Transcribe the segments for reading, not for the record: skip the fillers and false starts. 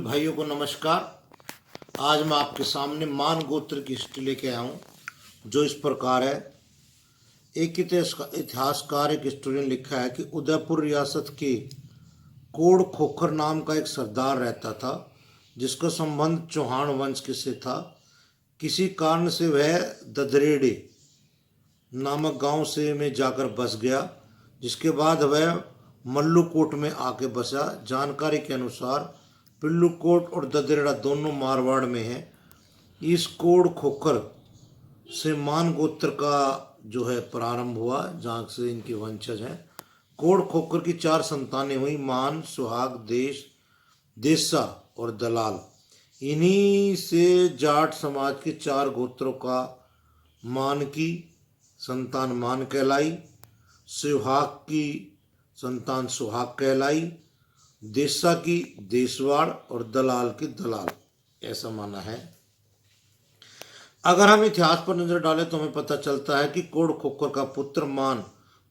भाइयों को नमस्कार। आज मैं आपके सामने मान गोत्र की हिस्ट्री लेके आया हूँ, जो इस प्रकार है। एक इतिहासकार, एक हिस्टोरियन लिखा है कि उदयपुर रियासत के कोड़ खोखर नाम का एक सरदार रहता था, जिसका संबंध चौहान वंश के से था। किसी कारण से वह ददरेड़े नामक गांव से में जाकर बस गया, जिसके बाद वह मल्लूकोट में आके बसा। जानकारी के अनुसार पिल्लूकोट और ददरेड़ा दोनों मारवाड़ में हैं। इस कोड़ खोखर से मान गोत्र का जो है प्रारंभ हुआ, जहाँ से इनके वंशज हैं। कोड़ खोखर की 4 संतानें हुई, मान, सुहाग, देसा और दलाल। इन्हीं से जाट समाज के 4 गोत्रों का मान की संतान मान कहलाई, सुहाग की संतान सुहाग कहलाई, देसा की देसवाड़ और दलाल की दलाल, ऐसा माना है। अगर हम इतिहास पर नजर डालें तो हमें पता चलता है कि कोड़ खोखर का पुत्र मान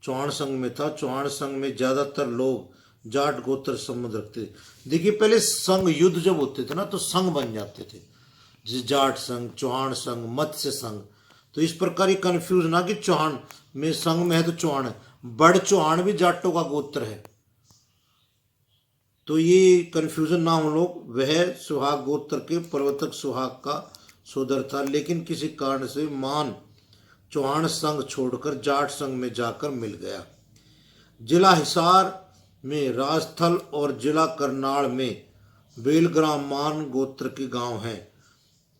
चौहान संघ में था। चौहान संघ में ज्यादातर लोग जाट गोत्र संबंध रखते थे। देखिए, पहले संघ युद्ध जब होते थे ना, तो संघ बन जाते थे, जैसे जाट संघ, चौहान संघ, मत्स्य संघ। तो इस प्रकार ये कंफ्यूज ना कि चौहान में संघ में है तो चौहान है। बड़ चौहान भी जाटों का गोत्र है, तो ये कंफ्यूजन ना हो लोग। वह सुहाग गोत्र के प्रवर्तक सुहाग का सोदर था, लेकिन किसी कारण से मान चौहान संघ छोड़कर जाट संघ में जाकर मिल गया। जिला हिसार में राजस्थल और जिला करनाल में बेलग्राम मान गोत्र के गांव हैं।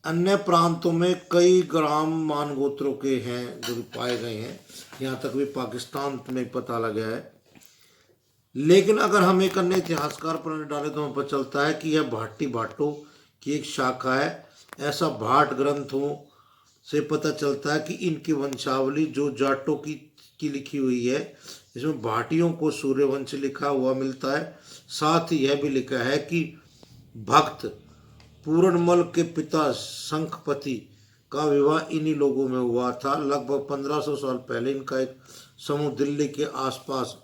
अन्य प्रांतों में कई ग्राम मान गोत्रों के हैं जो पाए गए हैं, यहाँ तक भी पाकिस्तान में पता लगा है। लेकिन अगर हम एक अन्य इतिहासकार पर डालें तो हमें पता चलता है कि यह भाटी भाटों की एक शाखा है। ऐसा भाट ग्रंथों से पता चलता है कि इनकी वंशावली जो जाटों की लिखी हुई है, इसमें भाटियों को सूर्यवंश लिखा हुआ मिलता है। साथ ही यह भी लिखा है कि भक्त पूरनमल के पिता शंखपति का विवाह इन्हीं लोगों में हुआ था। लगभग 1500 साल पहले इनका एक समूह दिल्ली के आसपास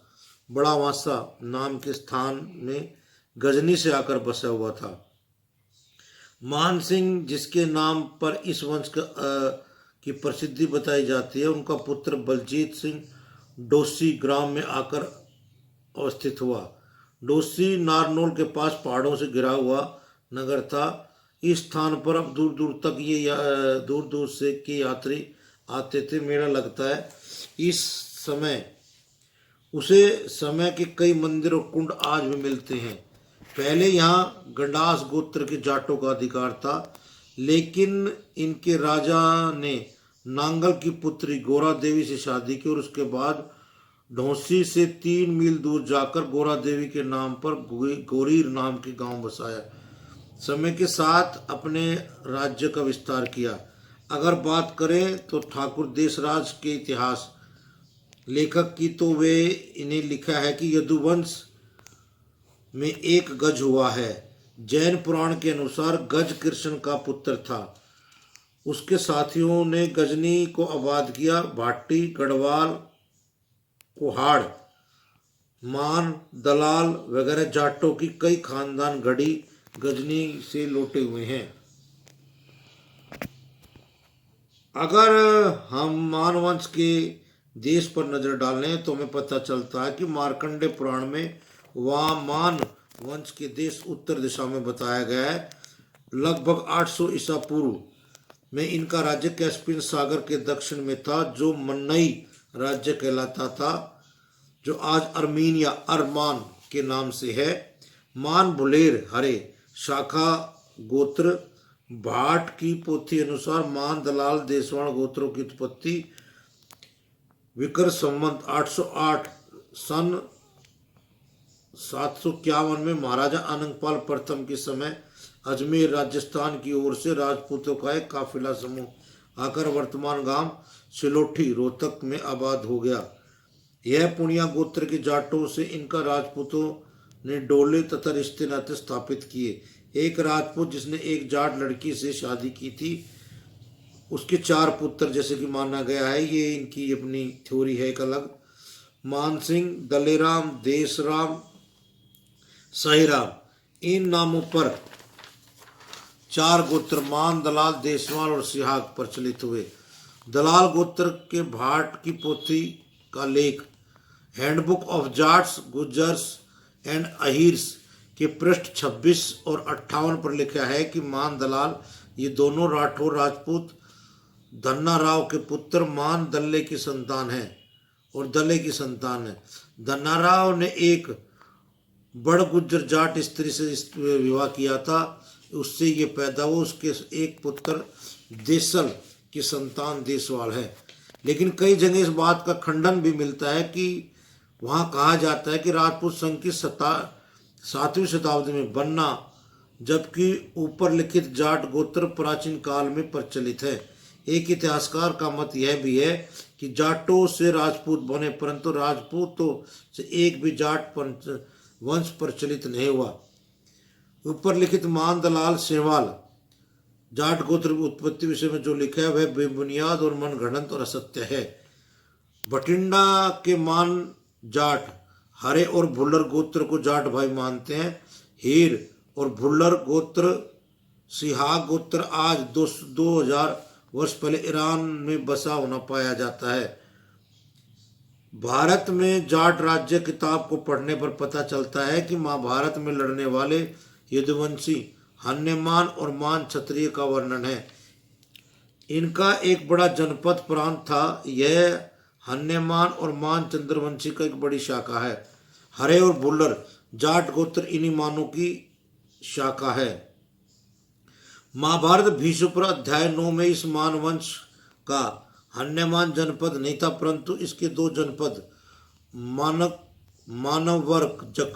बड़ावासा नाम के स्थान में गजनी से आकर बसा हुआ था। मान सिंह, जिसके नाम पर इस वंश की प्रसिद्धि बताई जाती है, उनका पुत्र बलजीत सिंह डोसी ग्राम में आकर अवस्थित हुआ। डोसी नारनौल के पास पहाड़ों से घिरा हुआ नगर था। इस स्थान पर अब दूर दूर से के यात्री आते थे, मेला लगता है। इस समय के कई मंदिर और कुंड आज भी मिलते हैं। पहले यहाँ गंडास गोत्र के जाटों का अधिकार था, लेकिन इनके राजा ने नांगल की पुत्री गोरा देवी से शादी की और उसके बाद ढोसी से 3 मील दूर जाकर गोरा देवी के नाम पर गोरीर नाम के गांव बसाया। समय के साथ अपने राज्य का विस्तार किया। अगर बात करें तो ठाकुर देशराज के इतिहास लेखक की, तो वे इन्हें लिखा है कि यदुवंश में एक गज हुआ है। जैन पुराण के अनुसार गज कृष्ण का पुत्र था। उसके साथियों ने गजनी को आबाद किया। भाटी, गढ़वाल, कुहाड़, मान, दलाल वगैरह जाटों की कई खानदान गढ़ी गजनी से लौटे हुए हैं। अगर हम मान वंश के देश पर नजर डालें तो हमें पता चलता है कि मार्कंडे पुराण में मान वंश के देश उत्तर दिशा में बताया गया है। लगभग 800 ईसा पूर्व में इनका राज्य कैस्पियन सागर के दक्षिण में था, जो मन्नई राज्य कहलाता था, जो आज अर्मीनिया अरमान के नाम से है। मान भुलेर हरे शाखा गोत्र। भाट की पोथी अनुसार मान, दलाल, देसवाड़ गोत्रों की उत्पत्ति विकर संवत 808 सन 751 में महाराजा अनंगपाल प्रथम के समय अजमेर राजस्थान की ओर से राजपूतों का एक काफिला समूह आकर वर्तमान गांव सिलोठी रोहतक में आबाद हो गया। यह पुनिया गोत्र के जाटों से इनका राजपूतों ने डोले तथा रिश्ते नाते स्थापित किए। एक राजपूत जिसने एक जाट लड़की से शादी की थी, उसके 4 पुत्र जैसे कि माना गया है। ये इनकी अपनी थ्योरी है एक अलग। मान सिंह, दलेराम, देसराम, सहीराम, इन नामों पर 4 गोत्र मान, दलाल, देशवाल और सिहाग प्रचलित हुए। दलाल गोत्र के भाट की पोथी का लेख हैंडबुक ऑफ जाट्स, गुर्जर्स एंड अहीर्स के पृष्ठ 26 और 58 पर लिखा है कि मान, दलाल ये दोनों राठौर राजपूत धन्ना राव के पुत्र मान दल्ले की संतान है और दले की संतान है। धन्ना राव ने एक बड़ गुज्जर जाट स्त्री से विवाह किया था, उससे ये पैदा हुआ। उसके एक पुत्र देसल की संतान देशवाल है। लेकिन कई जगह इस बात का खंडन भी मिलता है कि वहाँ कहा जाता है कि राजपूत संघ की 7वीं शताब्दी में बनना, जबकि ऊपर लिखित जाट गोत्र प्राचीन काल में प्रचलित है। एक इतिहासकार का मत यह भी है कि जाटों से राजपूत बने, परंतु राजपूतों से एक भी जाट वंश प्रचलित नहीं हुआ। ऊपर लिखित मान, दलाल, सेवाल जाट गोत्र की उत्पत्ति विषय में जो लिखा है वह बेबुनियाद और मनगढ़ंत और असत्य है। बठिंडा के मान जाट हरे और भुल्लर गोत्र को जाट भाई मानते हैं। हीर और भुल्लर गोत्र, सिहाग गोत्र आज 2000 वर्ष पहले ईरान में बसा होना पाया जाता है। भारत में जाट राज्य किताब को पढ़ने पर पता चलता है कि महाभारत में लड़ने वाले यदुवंशी हन्यमान और मान क्षत्रिय का वर्णन है। इनका एक बड़ा जनपद प्रांत था। यह हन्यमान और मान चंद्रवंशी का एक बड़ी शाखा है। हरे और भुल्लर जाट गोत्र इन्हीं मानों की शाखा है। महाभारत भीष्म अध्याय 9 में इस मान वंश का हन्यमान जनपद नहीं था, परंतु इसके 2 जनपद मानवर्जक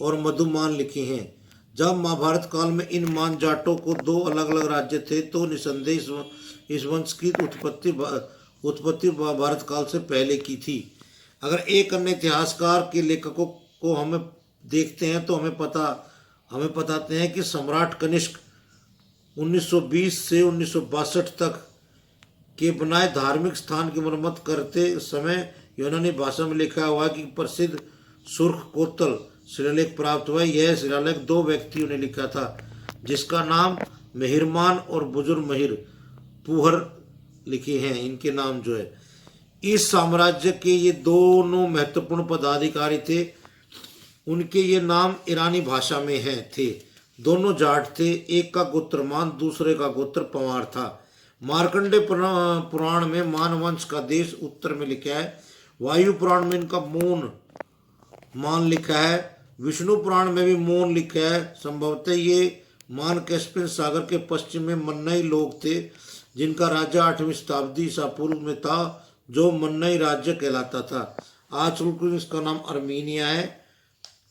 और मधुमान लिखे हैं। जब महाभारत काल में इन मान जाटों को 2 अलग अलग राज्य थे तो निसंदेह इस वंश की उत्पत्ति भारत काल से पहले की थी। अगर एक अन्य इतिहासकार के लेखकों को हमें देखते हैं तो हमें बताते हैं कि सम्राट कनिष्क 1920 से 1962 तक के बनाए धार्मिक स्थान की मरम्मत करते समय यूनानी भाषा में लिखा हुआ कि प्रसिद्ध सुर्ख कोतल शिलालेख प्राप्त हुआ। यह शिलालेख 2 व्यक्तियों ने लिखा था, जिसका नाम महिरमान और बुजुर्ग महिर पुहर लिखे हैं। इनके नाम जो है, इस साम्राज्य के ये दोनों महत्वपूर्ण पदाधिकारी थे। उनके ये नाम ईरानी भाषा में थे। दोनों जाट थे। एक का गोत्र मान, दूसरे का गोत्र पंवार था। मार्कंडे पुराण में मानवंश का देश उत्तर में लिखा है। वायु पुराण में इनका मोन मान लिखा है। विष्णु पुराण में भी मोन लिखा है। संभवतः ये मान कैस्पियन सागर के पश्चिम में मन्नई लोग थे, जिनका राज्य 8वीं शताब्दी ईसा पूर्व में था, जो मन्नई राज्य कहलाता था। आजकल इसका नाम अर्मीनिया है।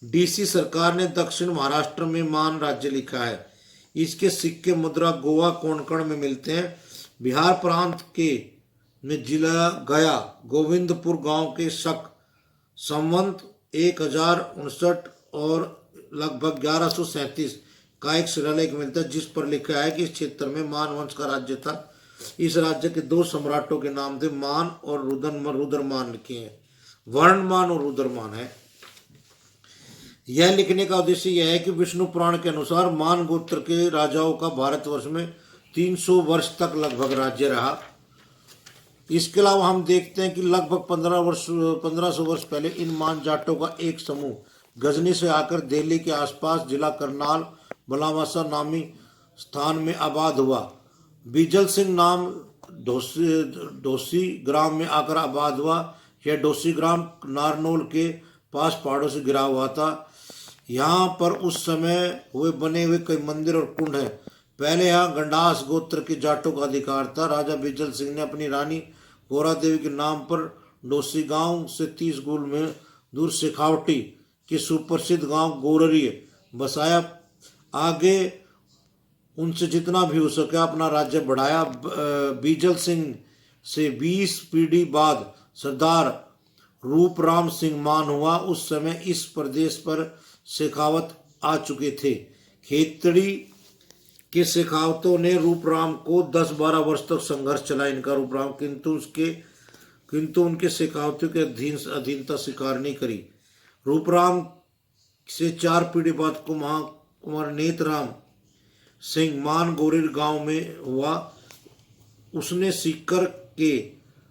डीसी सरकार ने दक्षिण महाराष्ट्र में मान राज्य लिखा है। इसके सिक्के मुद्रा गोवा कोंकण में मिलते हैं। बिहार प्रांत के में जिला गया गोविंदपुर गांव के शक संवंत 1059 और लगभग 1137 का एक शिलालेख मिलता है, जिस पर लिखा है कि इस क्षेत्र में मान वंश का राज्य था। इस राज्य के 2 सम्राटों के नाम थे, मान और रुद्रमान लिखे हैं। वर्णमान और रुद्रमान है। यह लिखने का उद्देश्य यह है कि विष्णु पुराण के अनुसार मान गोत्र के राजाओं का भारतवर्ष में 300 वर्ष तक लगभग राज्य रहा। इसके अलावा हम देखते हैं कि लगभग 1500 वर्ष पहले इन मान जाटों का एक समूह गजनी से आकर दिल्ली के आसपास जिला करनाल बलावासा नामी स्थान में आबाद हुआ। बीजल सिंह नाम ढोसी ग्राम में आकर आबाद हुआ। यह ढोसी ग्राम नारनौल के पास पहाड़ों से गिरा हुआ था। यहाँ पर उस समय बने हुए कई मंदिर और कुंड हैं। पहले यहाँ गंडास गोत्र के जाटों का अधिकार था। राजा बीजल सिंह ने अपनी रानी गोरा देवी के नाम पर डोसी गांव से 30 गुल में दूर शेखावटी के सुप्रसिद्ध गांव गोररी बसाया। आगे उनसे जितना भी हो सके अपना राज्य बढ़ाया। बीजल सिंह से 20 पीढ़ी बाद सरदार रूपराम सिंह मान हुआ। उस समय इस प्रदेश पर शेखावत आ चुके थे। खेतड़ी के शेखावतों ने रूपराम को 10-12 वर्ष तक संघर्ष चला इनका रूपराम, किंतु उनके शेखावतों के अधीनता स्वीकार नहीं करी। रूपराम से 4 पीढ़ी बाद कुमार नेतराम सिंह मान गोरिर गांव में हुआ। उसने सीकर के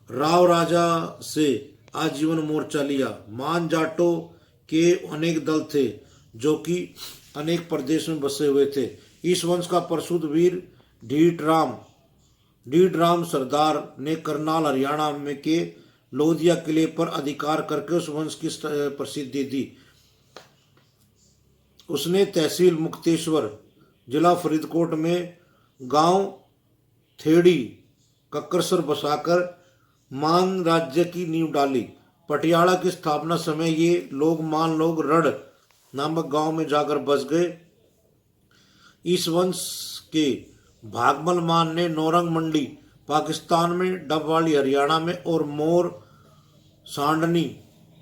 राव राजा से आजीवन मोर्चा लिया। मान जाटों के अनेक दल थे जो कि अनेक प्रदेश में बसे हुए थे। इस वंश का प्रसूत वीर ढीड राम सरदार ने करनाल हरियाणा में के लोधिया किले पर अधिकार करके उस वंश की प्रसिद्धि दी। उसने तहसील मुक्तेश्वर जिला फरीदकोट में गांव थेड़ी कक्करसर बसाकर मान राज्य की नींव डाली। पटियाला की स्थापना समय ये मान लोग रड़ नामक गांव में जाकर बस गए। इस वंश के भागमल मान ने नौरंग मंडी पाकिस्तान में, डबवाली हरियाणा में और मोर सांडनी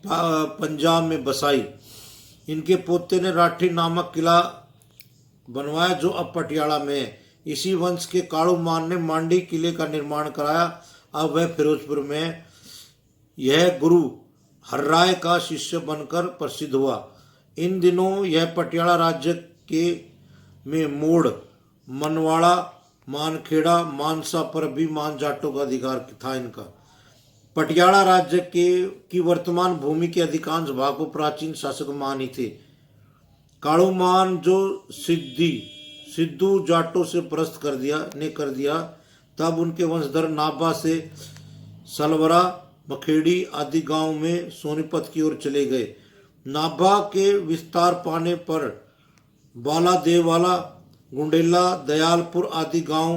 पंजाब में बसाई। इनके पोते ने राठी नामक किला बनवाया जो अब पटियाला में है। इसी वंश के काड़ू मान ने मांडी किले का निर्माण कराया। अब वह फिरोजपुर में है। यह गुरु हर्राय का शिष्य बनकर प्रसिद्ध हुआ। इन दिनों यह पटियाला राज्य के में मोड़, मनवाड़ा, मानखेड़ा, मानसा पर भी मान जाटों का अधिकार था इनका। पटियाला राज्य की वर्तमान भूमि के अधिकांश भाग को प्राचीन शासक मान ही थे। काड़ू मान जो सिद्धू जाटों से परास्त कर दिया तब उनके वंशधर नाभा से सलवरा, मखेड़ी आदि गांव में सोनीपत की ओर चले गए। नाभा के विस्तार पाने पर बाला देववाला, गुंडेला, दयालपुर आदि गांव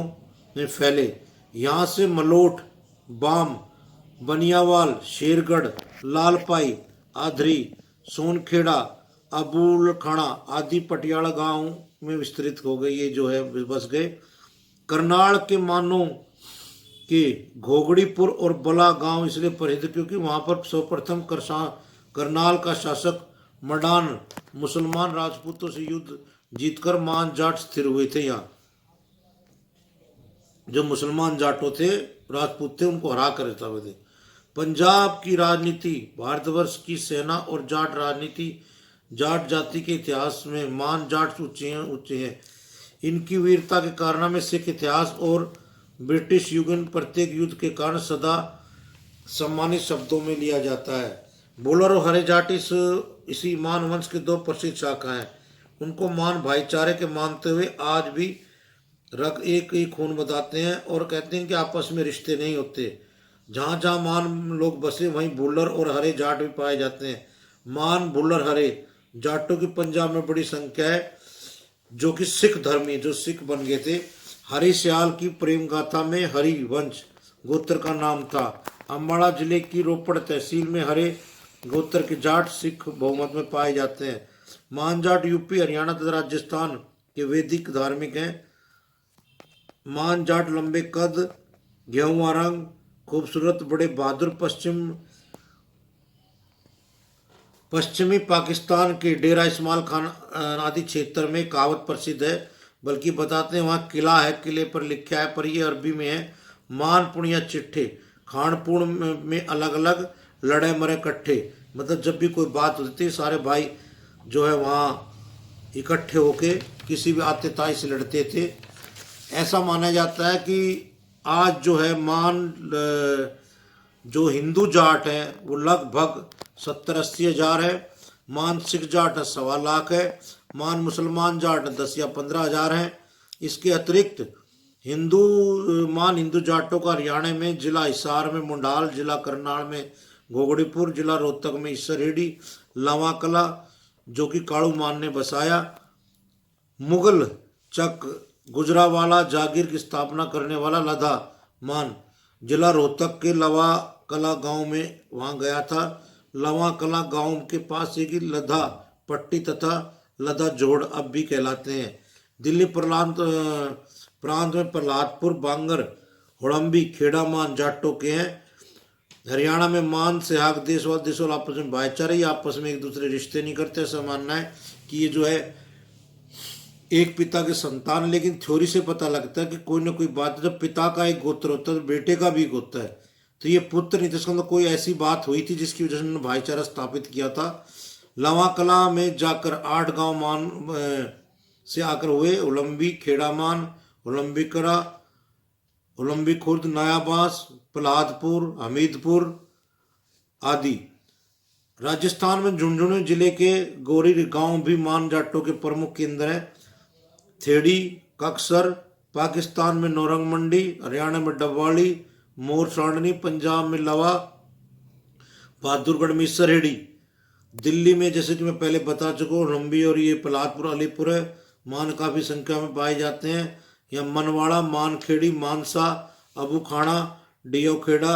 में फैले। यहाँ से मलोट, बाम, बनियावाल, शेरगढ़, लालपाई, आधरी, सोनखेड़ा, अबूलखाना आदि पटियाला गांव में विस्तृत हो गए। ये जो है बस गए। करनाल के मानों के घोगड़ीपुर और बला गांव इसलिए प्रसिद्ध क्योंकि वहां पर सर्वप्रथम करनाल का शासक मडान मुसलमान राजपूतों से युद्ध जीतकर मान जाट स्थिर हुए थे। यहाँ जो मुसलमान जाटों थे, राजपूत थे, उनको हरा कर हुए थे। पंजाब की राजनीति, भारतवर्ष की सेना और जाट राजनीति, जाट जाति के इतिहास में मान जाट ऊंचे हैं। इनकी वीरता के कारनामे सिख इतिहास और ब्रिटिश युगन प्रत्येक युद्ध के कारण सदा सम्मानित शब्दों में लिया जाता है। बोलर और हरे जाट इसी मान वंश के दो प्रसिद्ध शाखा हैं। उनको मान भाईचारे के मानते हुए आज भी एक ही खून बताते हैं और कहते हैं कि आपस में रिश्ते नहीं होते। जहाँ जहाँ मान लोग बसे वहीं भुल्लर और हरे जाट भी पाए जाते हैं। मान, भुल्लर, हरे जाटों की पंजाब में बड़ी संख्या है जो कि सिख धर्मी, जो सिख बन गए थे। हरि सियाल की प्रेम गाथा में हरि वंश गोत्र का नाम था। अम्बाड़ा जिले की रोपड़ तहसील में हरे गोत्र के जाट सिख बहुमत में पाए जाते हैं। मान जाट यूपी, हरियाणा तथा राजस्थान के वैदिक धार्मिक हैं। मान जाट लंबे कद, गेहुआ रंग, खूबसूरत, बड़े बहादुर, पश्चिमी पाकिस्तान के डेरा इस्माइल खान आदि क्षेत्र में कहावत प्रसिद्ध है। बल्कि बताते हैं वहाँ किला है, किले पर लिखा है, पर ये अरबी में है। मान पुणिया चिट्ठे, खानपुर में अलग अलग, लड़े मरे इकट्ठे। मतलब जब भी कोई बात होती थी सारे भाई जो है वहाँ इकट्ठे होके किसी भी आतताई से लड़ते थे। ऐसा माना जाता है कि आज जो है मान जो हिंदू जाट है वो लगभग 70-80 हज़ार है। मान सिख जाट 1.25 लाख है। मान मुसलमान जाट 10 या 15 हज़ार हैं। इसके अतिरिक्त हिंदू जाटों का हरियाणा में जिला हिसार में मुंडाल, जिला करनाल में घोगड़ीपुर, जिला रोहतक में इसरेडी, लावाकला जो कि काड़ू मान ने बसाया। मुगल चक गुजरावाला जागीर की स्थापना करने वाला लधा मान जिला रोहतक के लवा कला गांव में वहां गया था। लवा कला गांव के पास एक लधा पट्टी तथा लधा जोड़ अब भी कहलाते हैं। दिल्ली प्रांत में प्रहलादपुर, बांगर, होड़म्बी, खेड़ा मान जाटों के हैं। हरियाणा में मान, सिहाग, देशवाल आपस में भाईचारे, ये आपस में एक दूसरे रिश्ते नहीं करते। ऐसा मानना है कि ये जो है एक पिता के संतान। लेकिन थ्योरी से पता लगता है कि कोई ना कोई बात, जब पिता का एक गोत्र होता है तो बेटे का भी गोत्र है, तो ये पुत्र नहीं, जिसका मतलब कोई ऐसी बात हुई थी जिसकी वजह से उन्होंने भाईचारा स्थापित किया था। लवा कला में जाकर 8 गांव मान से आकर हुए उलम्बी, खेड़ामान, उलम्बी करा, उलम्बी खुर्द, नयाबास, प्रहलादपुर, हमीदपुर आदि। राजस्थान में झुंझुनू जिले के गोरी गांव भी मान जाटों के प्रमुख केंद्र है। थेड़ी, कक्सर, पाकिस्तान में नौरंग मंडी, हरियाणा में डबवाली, मोर सांडनी, पंजाब में लवा, बहादुरगढ़ में सरेड़ी। दिल्ली में जैसे कि मैं पहले बता चुका हूँ लंबी और ये प्रहलादपुर, अलीपुर है। मान काफ़ी संख्या में पाए जाते हैं। यह मनवाड़ा, मानखेड़ी, मानसा, अबू खाना, डियो खेड़ा,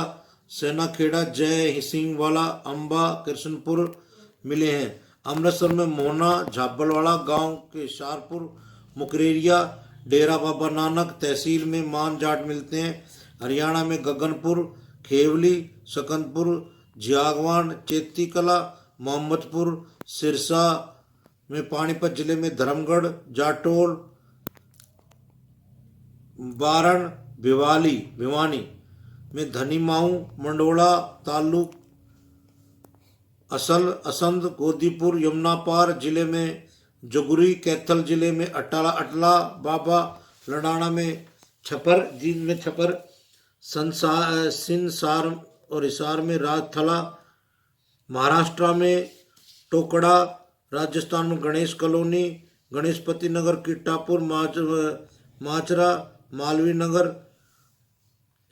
सेना खेड़ा, जय सिंह वाला, अम्बा, कृष्णपुर मिले हैं। अमृतसर में मोहना, झाबलवाड़ा गांव के शारपुर, मुकरेरिया, डेरा बाबा नानक तहसील में मान जाट मिलते हैं। हरियाणा में गगनपुर, खेवली, सकंदपुर, जियागवान, चेती कला, मोहम्मदपुर, सिरसा में पानीपत जिले में धर्मगढ़, जाटोल, बारण, भिवानी में धनीमाऊ, मंडोला तालुक, असंध, गोदीपुर, यमुनापार जिले में जोगुरी, कैथल जिले में अटला बाबा, लड़ाना में छपर, जींद में छपर, सिनसार और हिसार में राजथला, महाराष्ट्र में टोकड़ा, राजस्थान में गणेश कॉलोनी, गणेशपति नगर, किट्टापुर, माचरा, मालवी नगर,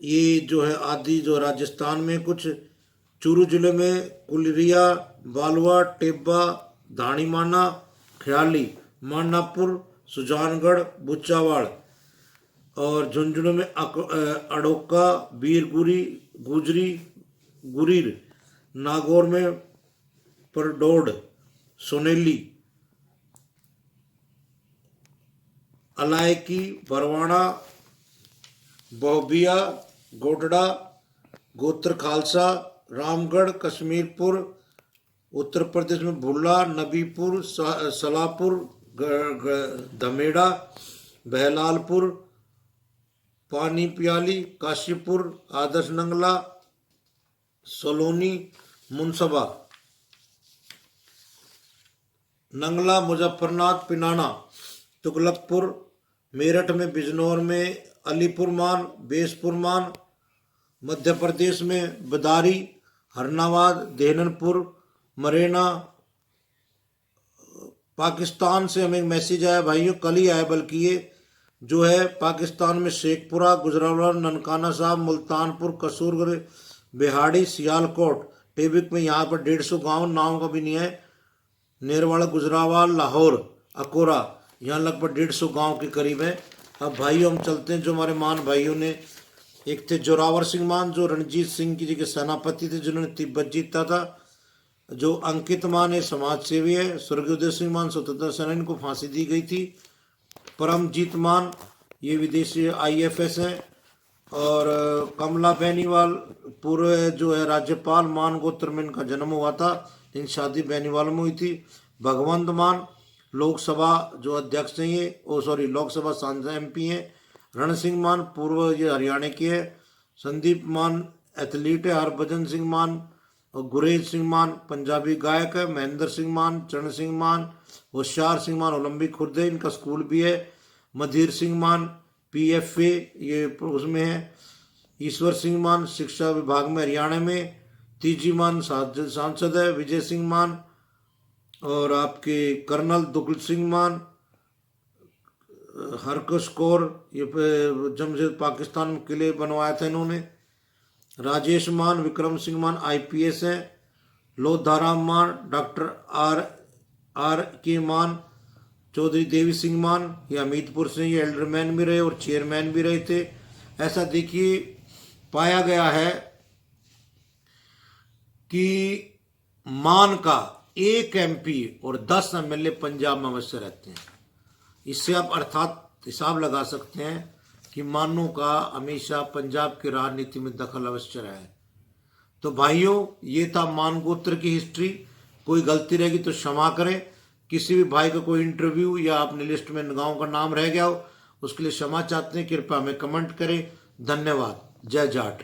ये जो है आदि जो राजस्थान में कुछ। चूरू जिले में कुलरिया, बालवा, टेब्बा, धाणीमाना, ख्याली, मानापुर, सुजानगढ़, बुच्चावाड़। और झुंझुनू में अड़ोका, बीरगुरी, गुरीर, नागौर में परडोड, सोनेली, अलायकी, बरवाड़ा, बोबिया, गोडड़ा, गोत्र खालसा, रामगढ़, कश्मीरपुर, उत्तर प्रदेश में भुल्ला, नबीपुर, सलापुर, धमेड़ा, बहलालपुर, पानी पियाली, काशीपुर, आदर्श नंगला, सलोनी, मुनसबा, नंगला, मुजफ्फरनाथ, पिनाना, तुगलकपुर, मेरठ में बिजनौर में अलीपुरमान, बेसपुरमान, मध्य प्रदेश में बदारी, हरनाबाद, देहनपुर, मरेना। पाकिस्तान से हमें मैसेज आया भाइयों, कल ही आया बल्कि ये जो है पाकिस्तान में शेखपुरा, गुजरावाला, ननकाना साहब, मुल्तानपुर, कसूरगढ़, बिहाड़ी, सियालकोट, टेबिक में यहाँ पर 150 गाँव, नाव का भी नहीं है। नेरवाड़ा, गुजरावाल, लाहौर, अकोरा, यहाँ लगभग 150 गाँव के करीब है। अब भाइयों हम चलते हैं जो हमारे मान भाइयों ने, एक थे जोरावर सिंह मान जो रणजीत सिंह की जगह सेनापति थे जिन्होंने तिब्बत जीता था। जो अंकित मान है समाज सेवी है। स्वर्गीय सिंह मान स्वतंत्रता सेनानी को फांसी दी गई थी। परमजीत मान ये विदेशी IFS हैं। और कमला बेनीवाल पूर्व जो है राज्यपाल मान गोत्र में इनका जन्म हुआ था, इन शादी बेनीवाल में हुई थी। भगवंत मान लोकसभा जो अध्यक्ष हैं ये लोकसभा सांसद MP हैं। रण सिंह मान पूर्व ये हरियाणा के है। संदीप मान एथलीट है। हरभजन सिंह मान और गुरेज सिंह मान पंजाबी गायक है। महेंद्र सिंह मान, चरण सिंह मान, होशियार सिंह मान ओलंपिक खुर्द है, इनका स्कूल भी है। मधीर सिंह मान PFA ये उसमें है। ईश्वर सिंह मान शिक्षा विभाग में हरियाणा में। तीजी मान सांसद है। विजय सिंह मान और आपके कर्नल दुगल सिंह मान, हरकश कौर ये जमशेद पाकिस्तान में किले बनवाया था इन्होंने। राजेश मान, विक्रम सिंह मान IPS हैं। लोधाराम मान, डॉक्टर आर के मान, चौधरी देवी सिंह मान ये हमीदपुर से ये एल्डरमैन भी रहे और चेयरमैन भी रहे थे। ऐसा देखिए पाया गया है कि मान का 1 MP और 10 MLA पंजाब में अवश्य रहते हैं। इससे आप अर्थात हिसाब लगा सकते हैं कि मानों का हमेशा पंजाब की राजनीति में दखल अवश्य रहा है। तो भाइयों ये था मान गोत्र की हिस्ट्री। कोई गलती रहेगी तो क्षमा करें। किसी भी भाई का कोई इंटरव्यू या अपने लिस्ट में गांव का नाम रह गया हो उसके लिए क्षमा चाहते हैं, कृपया हमें कमेंट करें। धन्यवाद। जय जाट।